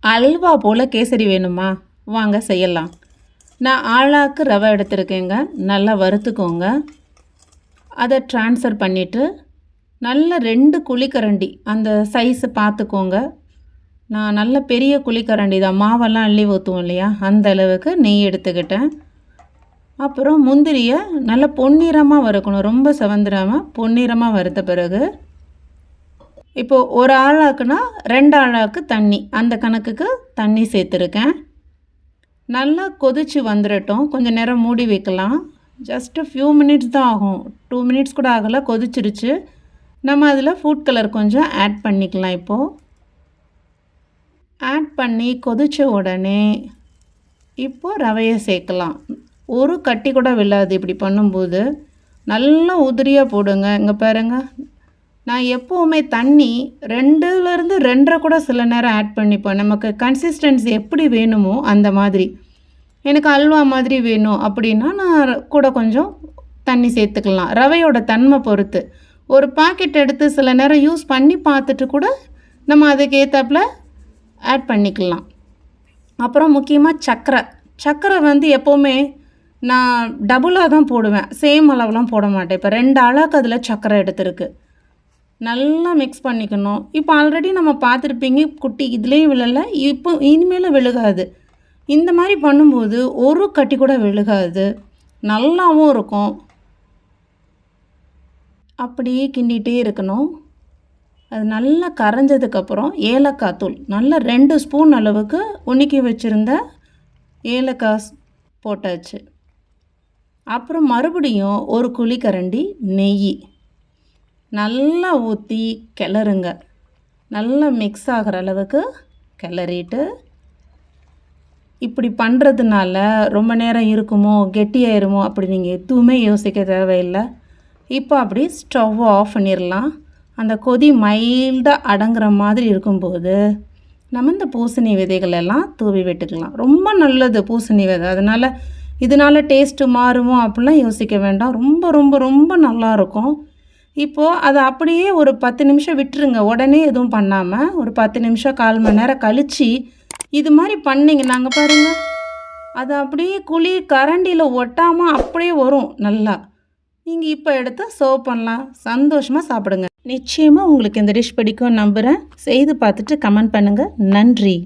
அல்வா போல் கேசரி வேணுமா? வாங்க செய்யலாம். நான் ஆழாக்கு ரவை எடுத்துருக்கேங்க. நல்லா வறுத்துக்கோங்க. அதை ட்ரான்ஸ்ஃபர் பண்ணிவிட்டு நல்ல 2 குழிக்கரண்டி அந்த சைஸை பார்த்துக்கோங்க. நான் நல்ல பெரிய குழிக்கரண்டி தான், மாவெல்லாம் அள்ளி ஊற்றுவோம் இல்லையா, அந்த அளவுக்கு நெய் எடுத்துக்கிட்டேன். அப்புறம் முந்திரியை நல்லா பொன்னிறமாக வறுக்கணும், ரொம்ப செவந்துடாமல் பொன்னிறமாக வறுத்த பிறகு இப்போது ஒரு ஆழாக்குனா 2 ஆழாக்கு தண்ணி, அந்த கணக்குக்கு தண்ணி சேர்த்துருக்கேன். நல்லா கொதித்து வந்துடட்டும். கொஞ்சம் நேரம் மூடி வைக்கலாம். ஜஸ்ட்டு ஃபியூ மினிட்ஸ் தான் ஆகும், 2 மினிட்ஸ் கூட ஆகலை, கொதிச்சிருச்சு. நம்ம அதில் ஃபுட் கலர் கொஞ்சம் ஆட் பண்ணிக்கலாம். இப்போது ஆட் பண்ணி கொதித்த உடனே இப்போது ரவையை சேர்க்கலாம். ஒரு கட்டி கூட விழாது. இப்படி பண்ணும்போது நல்லா உதிரியாக போடுங்க. இங்கே பாருங்கள், நான் எப்போவுமே தண்ணி 2லேருந்து 2.5 கூட சில நேரம் ஆட் பண்ணிப்பேன். நமக்கு கன்சிஸ்டன்சி எப்படி வேணுமோ அந்த மாதிரி. எனக்கு அல்வா மாதிரி வேணும் அப்படின்னா நான் கூட கொஞ்சம் தண்ணி சேர்த்துக்கலாம், ரவையோட தன்மை பொறுத்து. ஒரு பாக்கெட் எடுத்து சில நேரம் யூஸ் பண்ணி பார்த்துட்டு கூட நம்ம அதுக்கு ஏற்றாப்புல ஆட் பண்ணிக்கலாம். அப்புறம் முக்கியமாக சர்க்கரை வந்து எப்போவுமே நான் டபுளாக தான் போடுவேன், சேம் அளவுலாம் போட மாட்டேன். இப்போ 2 அளவுக்கு அதில் சர்க்கரை எடுத்துருக்கு. நல்லா மிக்ஸ் பண்ணிக்கணும். இப்போ ஆல்ரெடி நம்ம பார்த்துருப்பீங்க, குட்டி இதுலேயும் விழலை, இப்போ இனிமேலும் விழுகாது. இந்த மாதிரி பண்ணும்போது ஒரு கட்டி கூட விழுகாது, நல்லாவும் இருக்கும். அப்படியே கிண்டிகிட்டே இருக்கணும். அது நல்லா கரைஞ்சதுக்கப்புறம் ஏலக்காய் தூள் நல்லா 2 ஸ்பூன் அளவுக்கு உணுக்கி வச்சுருந்த ஏலக்காய் போட்டாச்சு. அப்புறம் மறுபடியும் ஒரு குழிக்கரண்டி நெய் நல்லா ஊற்றி கிளறுங்க. நல்லா மிக்ஸ் ஆகிற அளவுக்கு கிளறிட்டு, இப்படி பண்ணுறதுனால ரொம்ப நேரம் இருக்குமோ கெட்டியாயிருமோ அப்படி நீங்கள் எதுவுமே யோசிக்க தேவையில்லை. இப்போ அப்படி ஸ்டவ் ஆஃப் பண்ணிடலாம். அந்த கொதி மைல்டாக அடங்குற மாதிரி இருக்கும்போது நம்ம இந்த பூசணி விதைகளெல்லாம் தூவி விட்டுக்கலாம். ரொம்ப நல்லது பூசணி விதை, இதனால் டேஸ்ட்டு மாறுமோ அப்படிலாம் யோசிக்க வேண்டாம். ரொம்ப ரொம்ப ரொம்ப நல்லாயிருக்கும். இப்போது அதை அப்படியே ஒரு 10 நிமிஷம் விட்டுருங்க. உடனே எதுவும் பண்ணாமல் ஒரு 10 நிமிஷம் 1/4 மணி நேரம் கழித்து இது மாதிரி பண்ணிங்கன்னாங்க பாருங்கள், அது அப்படியே கரண்டியில் ஒட்டாமல் அப்படியே வரும் நல்லா. நீங்கள் இப்போ எடுத்து சர்வ் பண்ணலாம், சந்தோஷமாக சாப்பிடுங்க. நிச்சயமாக உங்களுக்கு இந்த டிஷ் பிடிக்கும் நம்புகிறேன். செய்து பார்த்துட்டு கமெண்ட் பண்ணுங்கள். நன்றி.